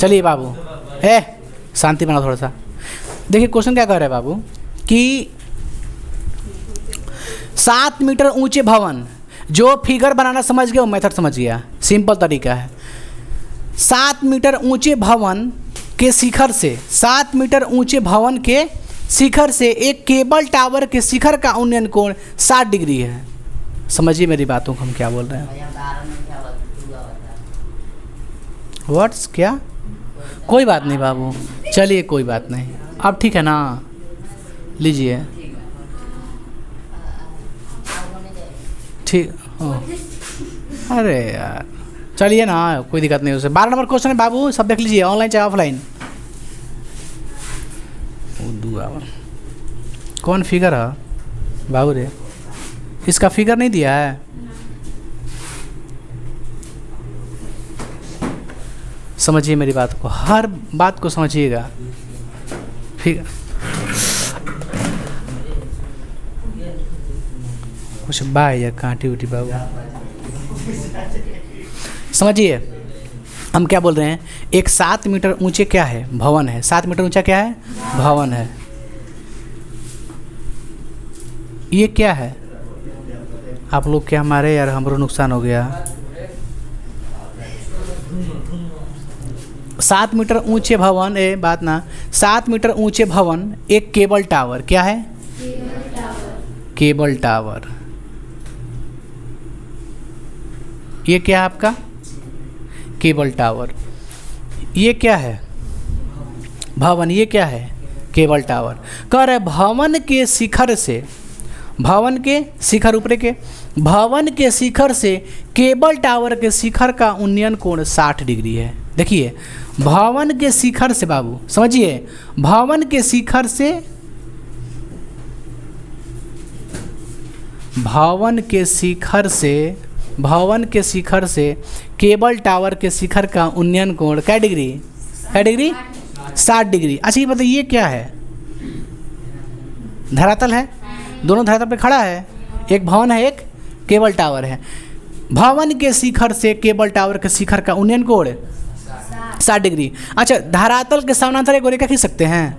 चलिए बाबू, शांति बनाओ थोड़ा सा। देखिए क्वेश्चन क्या कह रहा है बाबू कि 7 मीटर ऊंचे भवन, जो फिगर बनाना समझ गया वो मेथड समझ गया, सिंपल तरीका है। 7 मीटर ऊंचे भवन के शिखर से, 7 मीटर ऊंचे भवन के शिखर से एक केबल टावर के शिखर का उन्नयन कोण 60 डिग्री है। समझिए मेरी बातों को हम क्या बोल रहे हैं। व्हाट्स क्या? कोई बात नहीं बाबू, चलिए कोई बात नहीं, अब ठीक है ना, लीजिए ठीक हो। अरे यार चलिए ना, कोई दिक्कत नहीं उसे। 12 नंबर क्वेश्चन है बाबू, सब देख लीजिए, ऑनलाइन चाहे ऑफलाइन। कौन फिगर है बाबू रे? इसका फिगर नहीं दिया है। समझिए मेरी बात को, हर बात को समझिएगा। फिगर कुछ बाय या कांटी उठी बाबू, समझिए हम क्या बोल रहे हैं। एक 7 मीटर ऊंचे क्या है? भवन है। 7 मीटर ऊंचा क्या है? भवन है। ये क्या है? आप लोग क्या हमारे यार, हमरो नुकसान हो गया। 7 मीटर ऊंचे भवन, बात ना, 7 मीटर ऊंचे भवन एक केबल टावर, क्या है? Cable tower. ये क्या है आपका? Cable tower. ये क्या है? भवन। ये क्या है? Cable tower. कह रहे भवन के शिखर से, भवन के शिखर ऊपर के, भवन के शिखर से केबल टावर के शिखर का उन्नयन कोण 60 डिग्री है। देखिए भवन के शिखर से बाबू, समझिए, भवन के शिखर से, भवन के शिखर से, भवन के शिखर से केबल टावर के शिखर का उन्नयन कोण क्या डिग्री? क्या डिग्री? 60 डिग्री। अच्छा ये बताइए ये क्या है? धरातल है, दोनों धरातल पे खड़ा है, एक भवन है एक केबल टावर है। भवन के शिखर से केबल टावर के शिखर का उन्नयन कोण 60 डिग्री। अच्छा धरातल के समानांतर एक रेखा खींच सकते हैं?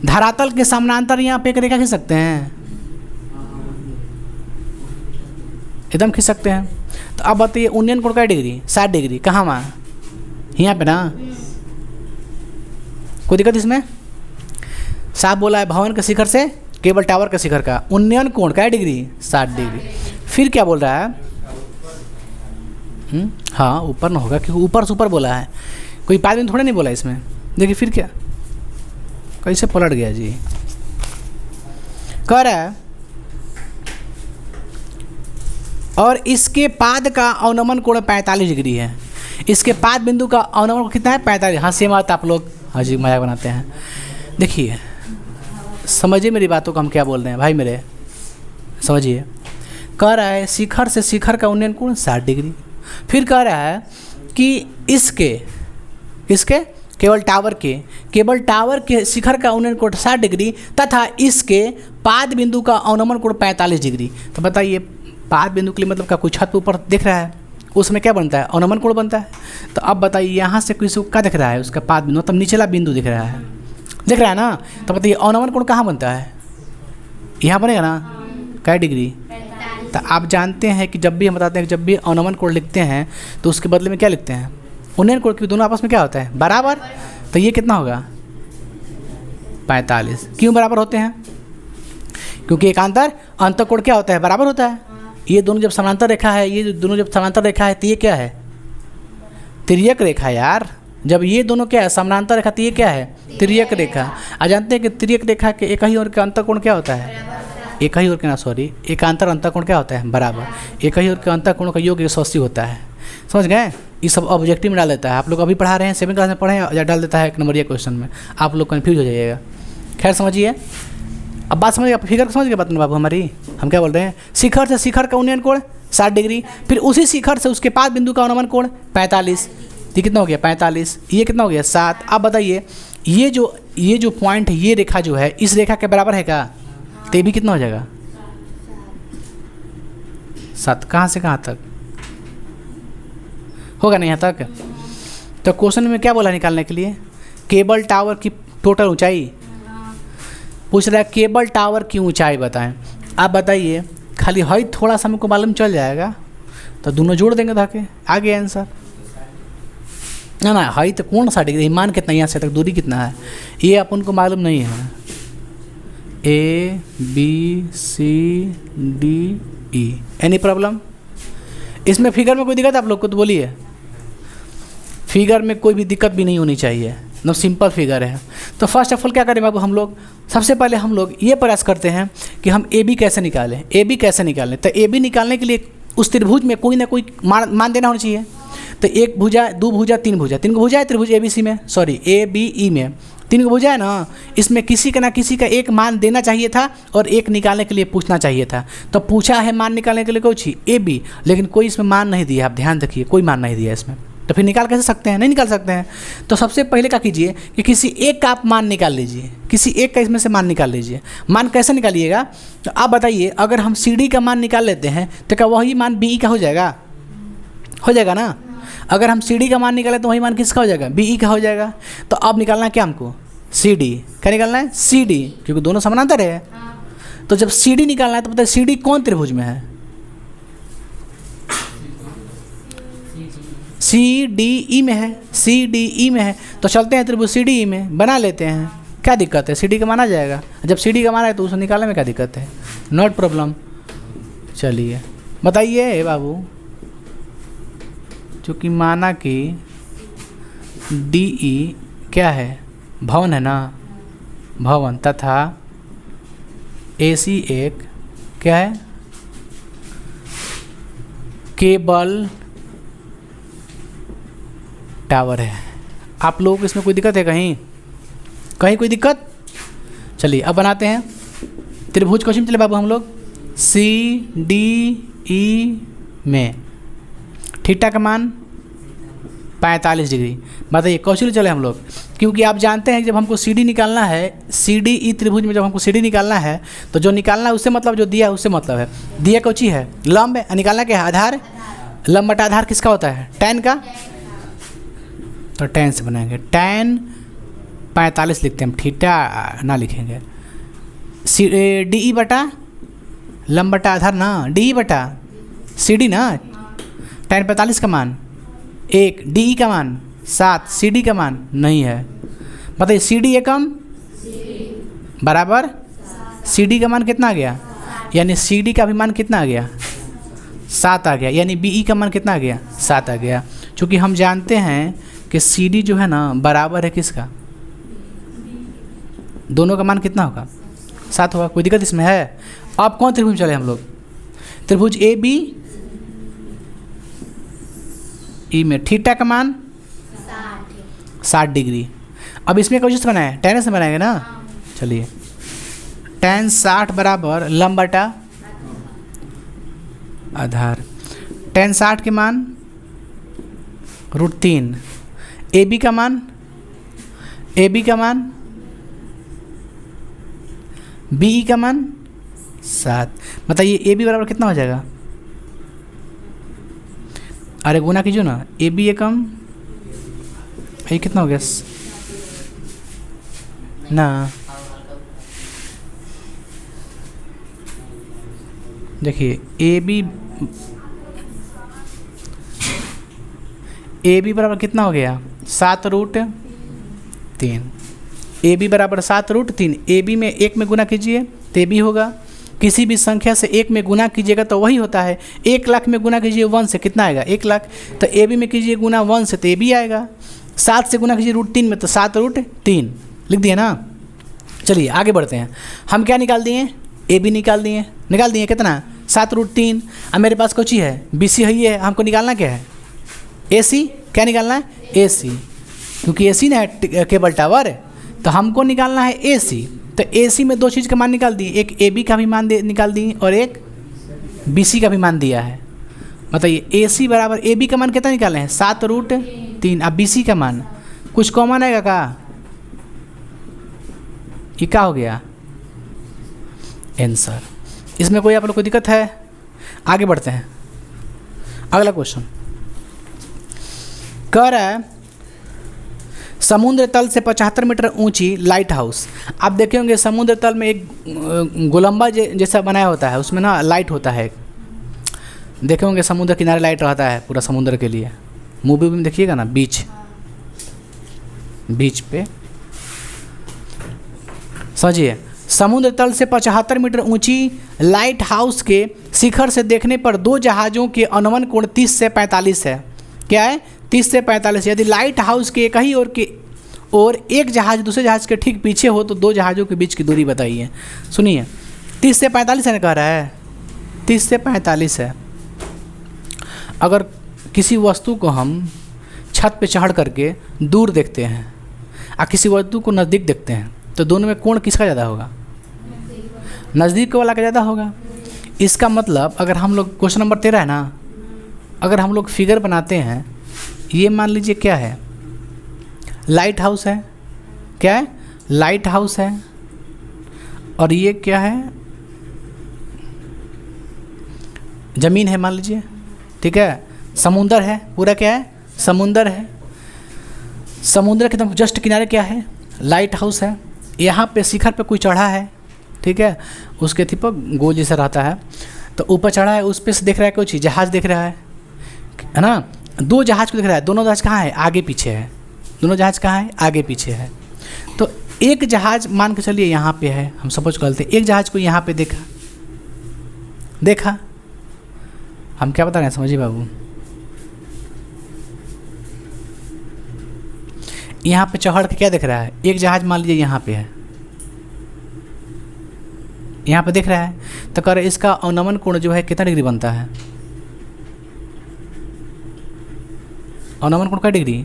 धरातल के समानांतर यहाँ पे एक रेखा खींच सकते हैं? एकदम खींच सकते हैं। तो अब बताइए उन्नयन कोण क्या डिग्री? 60 डिग्री। कहाँ वहाँ? यहाँ पे ना, कोई दिक्कत इसमें? साहब बोला है भवन के शिखर से केबल टावर के शिखर का उन्नयन कोण क्या डिग्री? 60 डिग्री। फिर क्या बोल रहा है? हाँ ऊपर ना होगा क्योंकि ऊपर से ऊपर बोला है, कोई पाँच दिन थोड़ा नहीं बोला इसमें। देखिए फिर क्या, कैसे पलट गया जी। कह रहा है और इसके पाद का अवनमन कोण 45 डिग्री है। इसके पाद बिंदु का अवनमन कितना है? 45। हंसी मत आप लोग, हाँ जी मजाक बनाते हैं। देखिए समझिए मेरी बातों को, हम क्या बोल रहे हैं भाई मेरे, समझिए। कह रहा है शिखर से शिखर का उन्नयन कोण 60 डिग्री। फिर कह रहा है कि इसके केबल टावर के शिखर का उन्नयन कोण 60 डिग्री तथा इसके पाद बिंदु का अवनमन कोण 45 डिग्री। तो बताइए पाद बिंदु के लिए मतलब का कोई छत ऊपर दिख रहा है, उसमें क्या बनता है? अवनमन कोण बनता है। तो अब बताइए यहाँ से किसी को क्या दिख रहा है? उसका पाद बिंदु मतलब निचला बिंदु दिख रहा है, दिख रहा है ना। तो बताइए अवनमन कोण कहाँ बनता है? यहाँ बनेगा ना, क्या डिग्री? तो आप जानते हैं कि जब भी हम बताते हैं कि जब भी अवनमन कोण लिखते हैं तो उसके बदले में क्या लिखते हैं? उन्नयन कोण, क्योंकि दोनों आपस में क्या होता है? बराबर। तो ये कितना होगा? 45। क्यों बराबर होते हैं? क्योंकि एकांतर अंतःकोण क्या होता है? बराबर होता है। ये दोनों जब समानांतर रेखा है, ये दोनों जब समानांतर रेखा है तो ये क्या है? तिर्यक रेखा यार। जब ये दोनों क्या है? समानांतर रेखा, तो ये क्या है? तिर्यक रेखा। आप जानते हैं कि तिर्यक रेखा के एक ही ओर का अंतःकोण क्या होता है? एक ही ओर के ना, सॉरी, एकांतर अंतःकोण क्या होता है? बराबर। एक ही ओर के अंतःकोण का योग 180 होता है। समझ गए? ये सब ऑब्जेक्टिव में डाल देता है। आप लोग अभी पढ़ा रहे हैं, 7वीं क्लास में पढ़े हैं, या डाल देता है 1 नंबरिया क्वेश्चन में, आप लोग कन्फ्यूज हो जाइएगा। खैर समझिए, अब बात समझिए, फिगर समझ गए बात बाबू हमारी। हम क्या बोल रहे हैं? शिखर से शिखर का उन्नयन कोण 60 डिग्री, फिर उसी शिखर से उसके पाद बिंदु का अवनमन कोण 45। ये कितना हो गया? 45। ये कितना हो गया? 7। अब बताइए ये जो पॉइंट है, ये रेखा जो है इस रेखा के बराबर है क्या? तो ये भी कितना हो जाएगा? 7। कहाँ से कहाँ तक होगा? नहीं यहाँ तक। तो क्वेश्चन में क्या बोला निकालने के लिए? केबल टावर की टोटल ऊंचाई पूछ रहा है। केबल टावर की ऊंचाई बताएं। आप बताइए, खाली हाइट थोड़ा सा हमको मालूम चल जाएगा तो दोनों जोड़ देंगे धाके, आ गया आंसर। ना ना, हाइट कौन सा डिग्री, मान कितना यहाँ से तक दूरी कितना है ये अपन को मालूम नहीं है। A B C D E, any problem? इसमें फिगर में कोई दिक्कत आप लोग को तो बोलिए। फिगर में कोई भी दिक्कत भी नहीं होनी चाहिए, एकदम सिंपल फिगर है। तो फर्स्ट ऑफ ऑल क्या करें बाबू, हम लोग सबसे पहले हम लोग ये प्रयास करते हैं कि हम ए बी कैसे निकालें। ए बी कैसे निकालें? तो ए बी निकालने के लिए उस त्रिभुज में कोई ना कोई मान देना होना चाहिए। तो एक भुजा, दो भुजा, तीन भुजा, तीन को भुजा है त्रिभुज ए बी सी में, सॉरी ए बी ई में तीन को भुजा है ना, इसमें किसी का ना किसी का एक मान देना चाहिए था और एक निकालने के लिए पूछना चाहिए था। तो पूछा है मान निकालने के लिए कुछ ए बी, लेकिन कोई इसमें मान नहीं दिया। आप ध्यान रखिए, कोई मान नहीं दिया इसमें, तो फिर निकाल कैसे सकते हैं? नहीं निकाल सकते हैं। तो सबसे पहले क्या कीजिए कि किसी एक का आप मान निकाल लीजिए, किसी एक का इसमें से मान निकाल लीजिए। मान कैसे निकालिएगा? तो आप बताइए, अगर हम सी डी का मान निकाल लेते हैं तो क्या वही मान बी ई का हो जाएगा? हो जाएगा ना। अगर हम सी डी का मान निकालें तो वही मान किसका हो जाएगा? बी ई का हो जाएगा। तो अब निकालना है क्या हमको? C D. क्या निकालना है? सी डी, क्योंकि दोनों समानांतर है। तो जब सी डी निकालना है तो बताइए सी डी कौन त्रिभुज में है? सी डी ई में है, सी डी ई में है। तो चलते हैं त्रिभुज सी डी ई में, बना लेते हैं। क्या दिक्कत है? सी डी का माना जाएगा। जब सी डी का माना है तो उसे निकालने में क्या दिक्कत है? Not problem. चलिए बताइए बाबू, चूँकि माना कि डी ई क्या है? भवन है ना, भवन, तथा ए सी एक क्या है? केबल टावर है। आप लोगों को इसमें कोई दिक्कत है? कहीं कहीं कोई दिक्कत? चलिए अब बनाते हैं त्रिभुज क्वेश्चन। चले बाबू हम लोग सी डी ई में थीटा का मान 45 डिग्री। बताइए क्वेश्चन चले हम लोग, क्योंकि आप जानते हैं कि जब हमको सी डी निकालना है, सी डी ई त्रिभुज में जब हमको सी डी निकालना है तो जो निकालना है उससे मतलब जो दिया है उससे मतलब है। दिया कौची है? लंब है। निकालना क्या है? आधार। लंब बटा आधार किसका होता है? tan का। तो tan से बनाएंगे, tan 45 लिखते हैं हम, थीटा ना लिखेंगे। सी डी ई बटा लंब बटा आधार ना, डी ई बटा सी डी ना। tan 45 का मान 1, डी ई का मान 7, सी डी का मान नहीं है। बताइए सी डी एकम बराबर सी डी का मान कितना आ गया? यानी सी डी का भी मान कितना आ गया? 7 आ गया। यानी बी ई का मान कितना आ गया? 7 आ गया। चूँकि हम जानते हैं कि सी डी जो है ना बराबर है किसका? दोनों का मान कितना होगा? 7 होगा। कोई दिक्कत इसमें है? अब कौन त्रिभुज चले हम लोग? त्रिभुज ए बी ई में थीटा का मान 60 डिग्री। अब इसमें कोई चीज़ बनाए? tan से बनाएंगे ना। चलिए tan 60 बराबर लंब बटा आधार। tan 60 के मान √3। ए बी का मान, ए बी का मान, बी ई का मान 7। बताइए ए बी बराबर कितना हो जाएगा? अरे गुना कीजिए ना, ए बी एकम ये कितना हो गया ना? देखिए ए बी बराबर कितना हो गया? 7√3। ए बी बराबर 7√3। ए बी में 1 में गुना कीजिए तो ए बी होगा। किसी भी संख्या से 1 में गुना कीजिएगा तो वही होता है। 1 लाख में गुना कीजिए 1 से कितना आएगा? 1 लाख। तो ए बी में कीजिए गुना 1 से तो ए बी आएगा। 7 से गुना कीजिए √3 में तो 7√3 लिख दिए ना। चलिए आगे बढ़ते हैं। हम क्या निकाल दिए? ए बी निकाल दिए कितना? 7√3। अब मेरे पास कोची है? बी सी है। हमको निकालना क्या है? ए सी। क्या निकालना है? ए सी, क्योंकि ए सी ना है केबल टावर, तो हमको निकालना है ए सी। तो ए सी में 2 चीज़ का मान निकाल दिए, एक ए बी का भी मान निकाल दिए और एक बी सी का भी मान दिया है। बताइए ए सी बराबर ए बी का मान कितना निकाले हैं? 7√3। अब बी सी का मान कुछ कॉमन आएगा का? ये क्या हो गया? आंसर। इसमें कोई आप लोग को दिक्कत है? आगे बढ़ते हैं। अगला क्वेश्चन कह रहा है समुद्र तल से 75 मीटर ऊंची लाइट हाउस। आप देखे होंगे समुद्र तल में एक गोलंबा जैसा बनाया होता है, उसमें ना लाइट होता है। देखे होंगे समुद्र किनारे लाइट रहता है पूरा समुद्र के लिए, मूवी में देखिएगा ना, बीच पे समझिए। समुद्र तल से 75 मीटर ऊंची लाइट हाउस के शिखर से देखने पर दो जहाज़ों के अनुमान कोण 30 से 45 है। क्या है? 30 से 45। यदि लाइट हाउस के एक ही और एक जहाज़ दूसरे जहाज़ के ठीक पीछे हो तो दो जहाज़ों के बीच की दूरी बताइए। सुनिए, 30 से 45 है ना, कह रहा है 30 से 45 है। अगर किसी वस्तु को हम छत पे चढ़ करके दूर देखते हैं और किसी वस्तु को नज़दीक देखते हैं तो दोनों में कोण किसका ज़्यादा होगा? नज़दीक वाला का ज़्यादा होगा। इसका मतलब अगर हम लोग क्वेश्चन नंबर 13 है ना, अगर हम लोग फिगर बनाते हैं, ये मान लीजिए क्या है? लाइट हाउस है। क्या है? लाइट हाउस है। और ये क्या है? ज़मीन है मान लीजिए, ठीक है। समुंदर है, पूरा क्या है? समुंदर है। समुद्र के एकदम जस्ट किनारे क्या है? लाइट हाउस है। यहाँ पे शिखर पे कोई चढ़ा है, ठीक है, उसके थी पर गोल जैसा रहता है, तो ऊपर चढ़ा है, उस पर से देख रहा है कोई चीज़, जहाज़ देख रहा है ना। दो जहाज़ को देख रहा है, दोनों जहाज़ कहाँ है? आगे पीछे है। दोनों जहाज़ कहाँ है? आगे पीछे है। तो एक जहाज़ मान के चलिए यहाँ पे है, हम सपोज करते हैं एक जहाज़ को यहाँ पे देखा। हम क्या बता रहे हैं समझिए बाबू, यहाँ पे चढ़ के क्या देख रहा है? एक जहाज़ मान लीजिए यहाँ पे है, यहाँ पे देख रहा है, तो कह रहे इसका अवनमन कोण जो है कितना डिग्री बनता है? अवनमन कोण का डिग्री?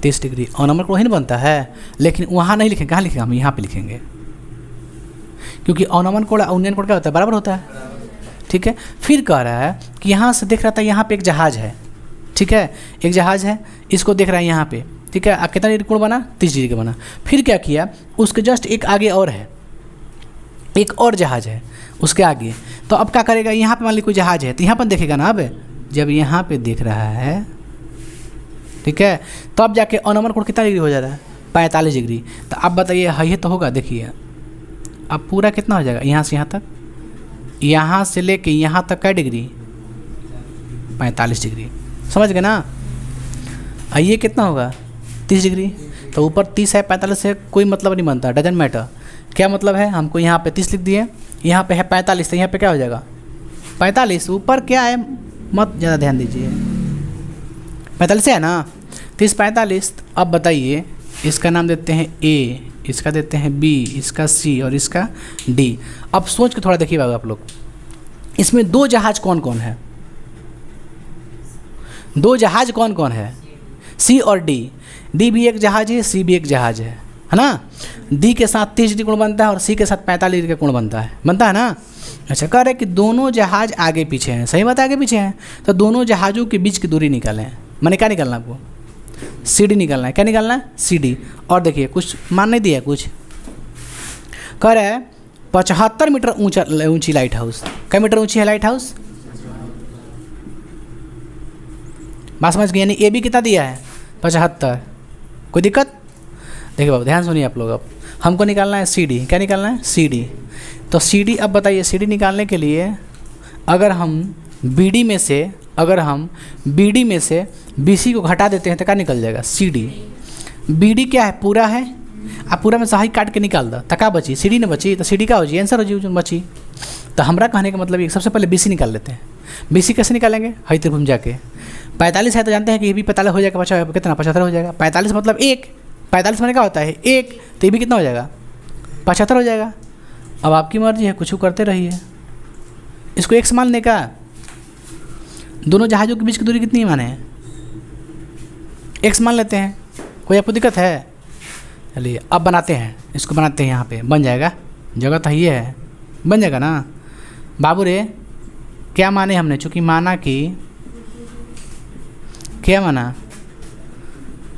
30 डिग्री। अवनमन कोण ही नहीं बनता है, लेकिन वहाँ नहीं लिखेंगे। कहाँ लिखेंगे? हम यहाँ पे लिखेंगे, क्योंकि अवनमन कोण उन्नयन कोण क्या होता है? बराबर होता है, ठीक है। फिर कह रहा है कि यहाँ से देख रहा था, यहाँ पे एक जहाज़ है, ठीक है, एक जहाज़ है, इसको देख रहा है यहाँ पे, ठीक है। अब कितना डिग्री कोण बना? 30 डिग्री का बना। फिर क्या किया? उसके जस्ट एक आगे और है, एक और जहाज़ है उसके आगे। तो अब क्या करेगा? यहाँ पे मान लीजिए कोई जहाज़ है, तो यहाँ पर देखेगा ना। अब जब यहाँ पे देख रहा है, ठीक है, तो अब जाके अवनमन कोण कितना डिग्री हो जा रहा है? 45 डिग्री। तो अब बताइए, ये तो होगा, देखिए अब पूरा कितना हो जाएगा? यहाँ से यहाँ तक, यहाँ से लेके यहाँ तक का डिग्री? 45 डिग्री। समझ गए ना? ये कितना होगा? 30 डिग्री। तो ऊपर 30 है, 45 है, कोई मतलब नहीं बनता, डजंट मैटर। क्या मतलब है? हमको यहाँ पे 30 लिख दिए, यहाँ पे है 45, तो यहाँ पे क्या हो जाएगा? 45। ऊपर क्या है मत ज़्यादा ध्यान दीजिए, 45 है ना, 30 45। अब बताइए, इसका नाम देते हैं ए, इसका देते हैं बी, इसका सी और इसका डी। अब सोच के थोड़ा देखिए आप लोग, इसमें दो जहाज कौन कौन है? दो जहाज कौन कौन है? सी और डी। डी भी एक जहाज है, सी भी एक जहाज है ना। डी के साथ 30 डिग्री कोण बनता है और सी के साथ 45 डिग्री का कोण बनता है ना। अच्छा, कह रहे कि दोनों जहाज आगे पीछे हैं। सही बात है, आगे पीछे हैं, तो दोनों जहाज़ों के बीच की दूरी निकालें। मैंने क्या निकालना आपको? सी डी निकालना है। क्या निकालना है? C D. और देखिए कुछ मान नहीं दिया, कुछ कह रहा है 75 मीटर ऊंची लाइट हाउस। क्या मीटर ऊंची है लाइट हाउस? बात समझ गए? यानी ए बी कितना दिया है? 75। कोई दिक्कत? देखिए बाबू ध्यान सुनिए आप लोग, अब हमको निकालना है सी डी। क्या निकालना है? C D. तो सी डी, अब बताइए सी डी निकालने के लिए अगर हम बी डी में से बी सी को घटा देते हैं तो क्या निकल जाएगा? C D. बी डी क्या है? पूरा है, अब पूरा में सही काट के निकाल दो, तो क्या बची? सी डी ने बची, तो सी डी क्या हो जी? आंसर हो जी जो बची। तो हमारा कहने का मतलब ये, सबसे पहले बी सी निकाल लेते हैं। बी सी कैसे निकालेंगे? हई त्रिभुज जाके 45 है तो जानते हैं कि ये भी 45 हो जाएगा, बचा कितना? 75 हो जाएगा। 45 मतलब 1, 45 मैंने क्या होता है? 1, तो ये भी कितना हो जाएगा? 75 हो जाएगा। अब आपकी मर्जी है, कुछ करते रहिए। इसको एक मान लेने का, दोनों जहाज़ों के बीच की दूरी कितनी माने? एक्स मान लेते हैं। कोई आपको दिक्कत है? चलिए अब बनाते हैं, इसको बनाते हैं, यहाँ पे बन जाएगा। जगह तो ये है, बन जाएगा ना बाबू रे। क्या माने हमने? चूँकि माना कि क्या माना?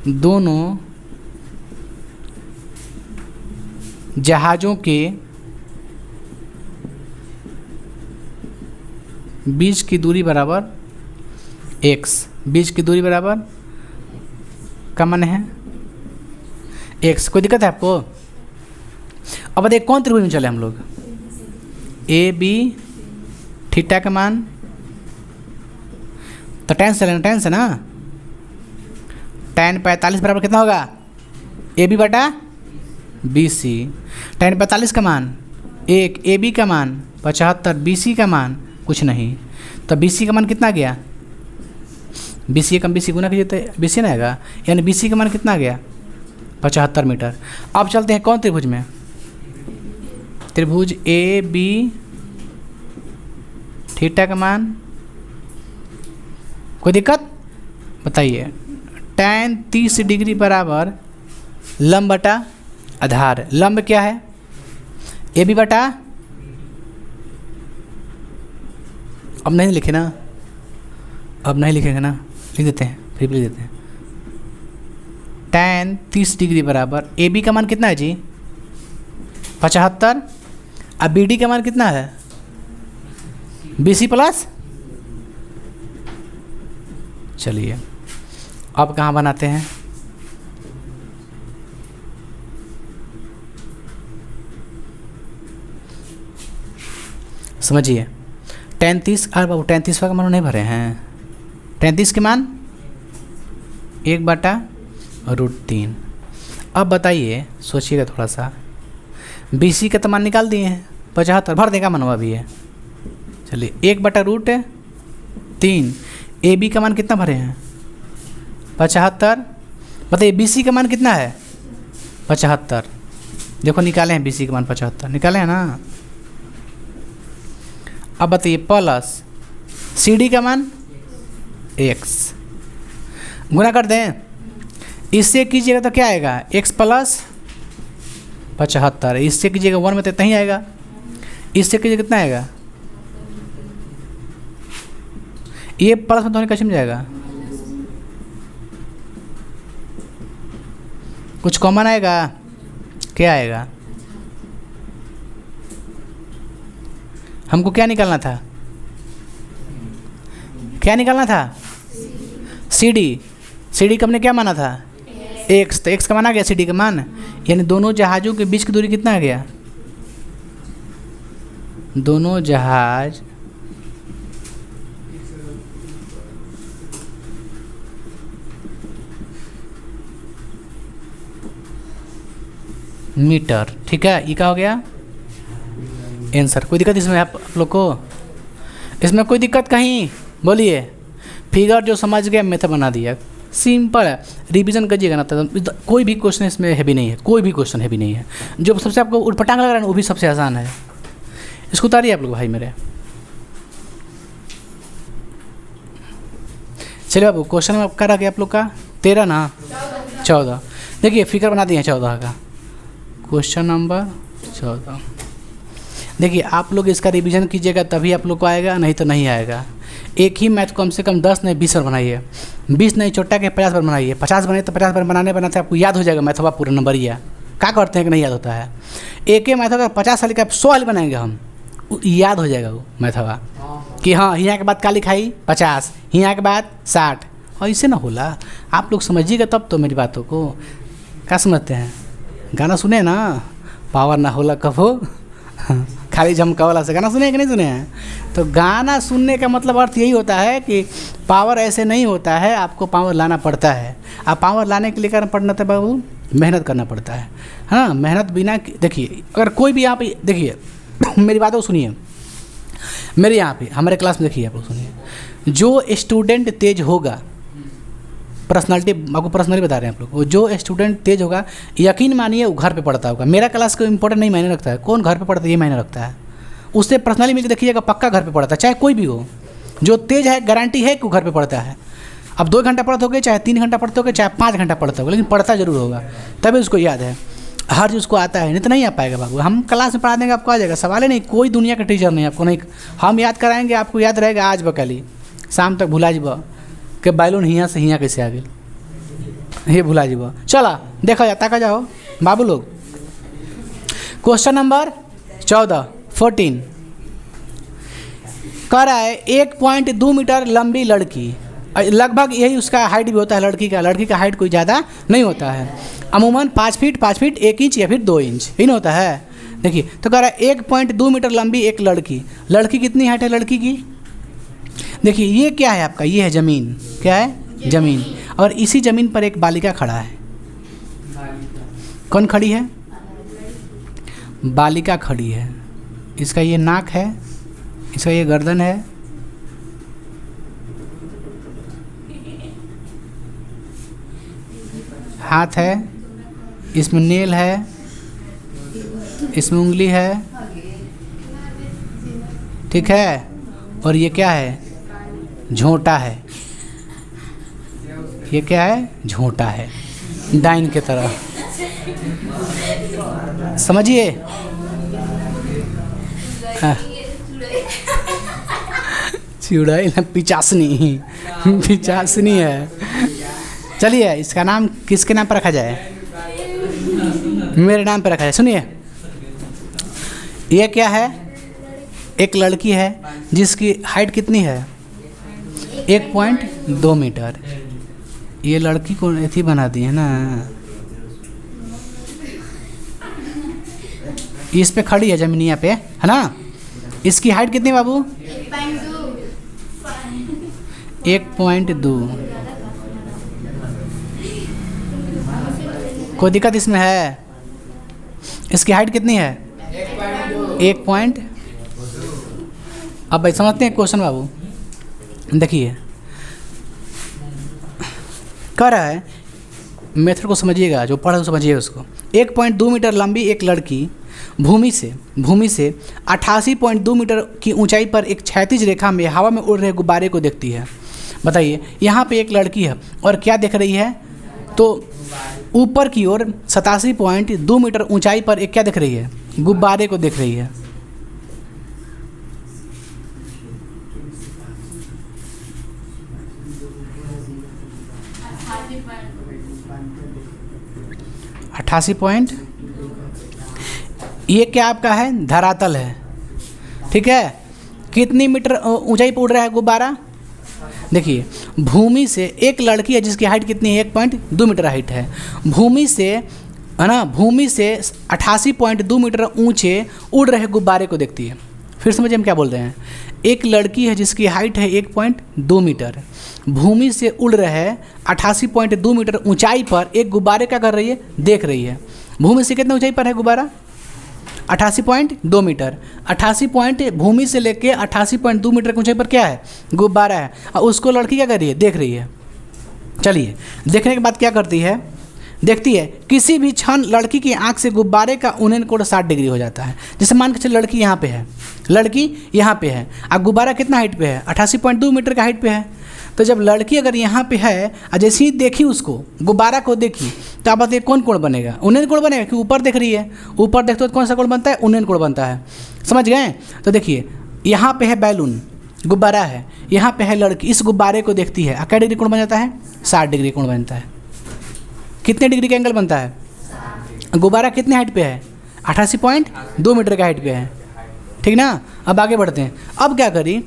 दोनों जहाज़ों के बीच की दूरी बराबर x, बीच की दूरी बराबर का मान है x। कोई दिक्कत है आपको? अब बताइए कौन त्रिभुज में चले हम लोग? ए बी, थीटा का मान तो tan से लेना, tan से ना, tan 45 बराबर कितना होगा? ए बी बटा बी सी। tan 45 का मान 1, ए बी का मान 75, बी सी का मान कुछ नहीं, तो बी सी का मान कितना गया? बी सी कम बी सी गुना कीजिए तो बी सी ना आएगा, यानी बी सी का मान कितना गया? 75 मीटर। अब चलते हैं कौन त्रिभुज में? त्रिभुज ए बी, थीटा का मान, कोई दिक्कत? बताइए। tan 30 डिग्री बराबर लंब बटा आधार। लंब क्या है? ए बी बटा, अब नहीं लिखे ना, अब नहीं लिखेंगे ना, लिख देते हैं, फिर लिख देते हैं। tan 30 डिग्री बराबर ए बी का मान कितना है जी? 75। अब बी डी का मान कितना है? B C plus. चलिए अब कहाँ बनाते हैं? समझिए। tan 30, अरे बाबू tan 30 का मान नहीं भरे हैं। tan 30 के मान 1/√3। अब बताइए, सोचिएगा थोड़ा सा। बी सी का तो मान निकाल दिए हैं, 75 भर देगा मनवा भी है। चलिए 1/√3। ए बी का मान कितना भरे हैं? 75। बताइए बी सी का मान कितना है? 75। देखो निकाले हैं बी सी का मान 75, निकाले हैं ना। अब बताइए प्लस सी डी का मान x, गुना कर दें, इससे कीजिएगा तो क्या आएगा? x plus 75। इससे कीजिएगा 1 में तो इतना ही आएगा, इससे कीजिएगा कितना आएगा? ये प्लस में तो कैसे में जाएगा? कुछ कॉमन आएगा? क्या आएगा? हमको क्या निकालना था? क्या निकालना था? C D. सी डी का हमने क्या माना था? x। तो x का मान आ गया सी डी का मान, यानी दोनों जहाज़ों के बीच की दूरी कितना आ गया? दोनों जहाज मीटर। ठीक है, ये क्या हो गया? आंसर। कोई दिक्कत इसमें आप लोग को? इसमें कोई दिक्कत कहीं? बोलिए। फिगर जो समझ गया मेथड बना दिया, सिंपल है। रिवीजन करिएगा ना तो कोई भी क्वेश्चन इसमें हैवी नहीं है, कोई भी क्वेश्चन हैवी नहीं है। जो सबसे आपको उठपटांग लग रहा है ना, वो भी सबसे आसान है। इसको उतारिए आप लोग भाई मेरे। चलिए बाबू, क्वेश्चन में क्या रह गया आप लोग का? 13 ना, 14। देखिए फिगर बना दिए 14 का, क्वेश्चन नंबर 14। देखिए आप लोग इसका रिवीजन कीजिएगा तभी आप लोग को आएगा, नहीं तो नहीं आएगा। एक ही मैथ कम से कम 10 नहीं 20 बार बनाइए, 20 नहीं छोटा के 50 बार बनाइए। 50 बने तो 50 बार बनाते आपको याद हो जाएगा मैथवा पूरा नंबरिया। क्या करते हैं कि नहीं याद होता है? एक ही मैथ का 50 साल का 100 साल बनाएंगे हम, याद हो जाएगा वो मैथवा कि हाँ यहाँ के बाद का लिखाई 50, यहाँ के बाद 60। और इससे ना होला, आप लोग समझिएगा तब तो मेरी बातों को। क्या समझते हैं? गाना सुने ना, पावर ना होला कब हो खाली झमका वाला से गाना सुने कि नहीं सुने हैं? तो गाना सुनने का मतलब अर्थ यही होता है कि पावर ऐसे नहीं होता है, आपको पावर लाना पड़ता है। आप पावर लाने के लिए करना पड़ना था बाबू, मेहनत करना पड़ता है। हाँ, मेहनत बिना, देखिए अगर कोई भी आप देखिए मेरी बातों सुनिए, मेरे यहाँ पे हमारे क्लास में देखिए आप लोग सुनिए, जो स्टूडेंट तेज होगा, पर्सनालिटी आपको पर्सनली बता रहे हैं आप लोग, जो स्टूडेंट तेज होगा यकीन मानिए वो घर पे पढ़ता होगा। मेरा क्लास को इंपॉर्टेंट नहीं मायने रखता है, कौन घर पे पढ़ता है ये मायने रखता है। उससे पर्सनली मिलकर देखिएगा पक्का घर पे पढ़ता है, चाहे कोई भी हो। जो तेज है गारंटी है कि वो घर पे पढ़ता है। अब 2 घंटा पढ़ते होगे, चाहे 3 घंटा पढ़ते होगे, चाहे 5 घंटा पढ़ते होगे, लेकिन पढ़ता जरूर होगा, तभी उसको याद है। हर चीज़ को आता है, नहीं तो नहीं आ पाएगा बाबू। हम क्लास में पढ़ा देंगे आपको आ जाएगा, सवाल ही नहीं। कोई दुनिया का टीचर नहीं आपको नहीं, हम याद कराएंगे आपको याद रहेगा आज बकली, शाम तक भुला जीब कि बैलून हियाँ से हियाँ कैसे आ गए, ये भुला जीब। चला देखा जाता का जाओ बाबू लोग। क्वेश्चन नंबर 14 कह रहा है 1.2 मीटर लंबी लड़की लगभग यही उसका हाइट भी होता है लड़की का हाइट कोई ज़्यादा नहीं होता है, अमूमन 5 फीट 1 इंच या फिर 2 इंच, यही ना होता है। देखिए तो कह रहा है 1.2 मीटर लंबी एक लड़की कितनी हाइट है लड़की की? देखिए ये क्या है आपका, ये है ज़मीन, क्या है ज़मीन, और इसी ज़मीन पर एक बालिका खड़ा है। कौन खड़ी है? बालिका खड़ी है। इसका ये नाक है, इसका ये गर्दन है, हाथ है, इसमें नेल है, इसमें उंगली है, ठीक है, और ये क्या है? झोंटा है। ये क्या है? झोंटा है, डाइन की तरह, समझिए। चुड़ैल ना, पिचासनी पिचासनी है। चलिए इसका नाम किसके नाम पर रखा जाए? मेरे नाम पर रखा जाए। सुनिए ये क्या है? एक लड़की है जिसकी हाइट कितनी है? 1.2 मीटर। ये लड़की को ऐसी बना दी है ना, इस पे खड़ी है जमीनिया पे, है ना। इसकी हाइट कितनी बाबू? 1.2। कोई दिक्कत इसमें है? इसकी हाइट कितनी है? 1. अब भाई समझते हैं क्वेश्चन बाबू। देखिए कह रहा है, मेथड को समझिएगा, जो पढ़ा समझिएगा उसको। 1.2 मीटर लंबी एक लड़की भूमि से 88.2 मीटर की ऊंचाई पर एक क्षैतिज रेखा में हवा में उड़ रहे गुब्बारे को देखती है। बताइए यहाँ पे एक लड़की है और क्या देख रही है? तो ऊपर की ओर 87.2 मीटर ऊंचाई पर एक क्या देख रही है? गुब्बारे को देख रही है। ये क्या आपका है? धरातल है, ठीक है। कितनी मीटर ऊंचाई पर उड़ रहा है गुब्बारा? देखिए भूमि से एक लड़की है जिसकी हाइट कितनी है? 1.2 मीटर हाइट है। भूमि से, है ना, भूमि से 88.2 मीटर ऊंचे उड़ रहे गुब्बारे को देखती है। फिर समझिए हम क्या बोल रहे हैं। एक लड़की है जिसकी हाइट है 1.2 मीटर, भूमि से उड़ रहे 88.2 मीटर ऊंचाई पर एक गुब्बारे क्या कर रही है? देख रही है। भूमि से कितने ऊंचाई पर है गुब्बारा? 88.2 मीटर। 88 भूमि से लेके 88.2 मीटर की ऊंचाई पर क्या है? गुब्बारा है, और उसको लड़की क्या कर रही है? देख रही है। चलिए देखने के बाद क्या करती है? देखती है किसी भी क्षण लड़की की आंख से गुब्बारे का उन्नयन कोण 60 डिग्री हो जाता है। जैसे मान के चल लड़की यहाँ पे है, लड़की यहाँ पे है, और गुब्बारा कितना हाइट पे है? 88.2 मीटर का हाइट पे है। तो जब लड़की अगर यहाँ पे है और जैसे ही देखी उसको, गुब्बारा को देखी, तो आप बताइए कौन कोण बनेगा? उन्नयन कोण बनेगा, कि ऊपर देख रही है, ऊपर देखते हो तो कौन सा कोण बनता है? उन्नयन कोण बनता है। समझ गए? तो देखिए यहाँ पे है बैलून, गुब्बारा है, यहाँ पे है लड़की, इस गुब्बारे को देखती है, क्या डिग्री कोण बन जाता है? 60 डिग्री कोण बनता है। कितने डिग्री का एंगल बनता है? गुब्बारा कितने हाइट पे है? 88.2 मीटर का हाइट पे है, ठीक ना। अब आगे बढ़ते हैं। अब क्या करी?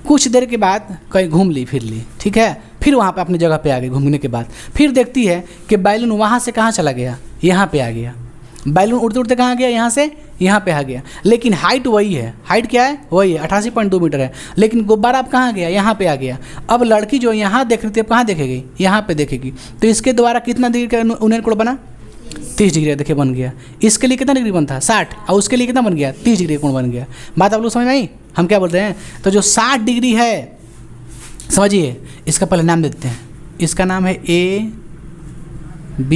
कुछ देर के बाद कहीं घूम ली फिर ली, ठीक है, फिर वहाँ पे अपनी जगह पे आ गई। घूमने के बाद फिर देखती है कि बैलून वहाँ से कहाँ चला गया? यहाँ पे आ गया। बैलून उड़ते उड़ते कहाँ गया? यहाँ से यहाँ पे आ गया, लेकिन हाइट वही है। हाइट क्या है? वही है, 88.2 मीटर है, लेकिन गुब्बारा अब कहाँ गया? यहाँ पे आ गया। अब लड़की जो यहाँ देख रही थी, अब कहाँ देखेगी? यहाँ पे देखेगी। तो इसके द्वारा कितना डिग्री का उन्नयन कोण बना? 30 डिग्री। देखिए बन गया। इसके लिए कितना डिग्री बनता? 60, और उसके लिए कितना बन गया? 30 डिग्री कोण बन गया। बात आप लोग समझ में आई? हम क्या बोल रहे हैं? तो जो 60 डिग्री है, समझिए, इसका पहले नाम देते हैं। इसका नाम है A B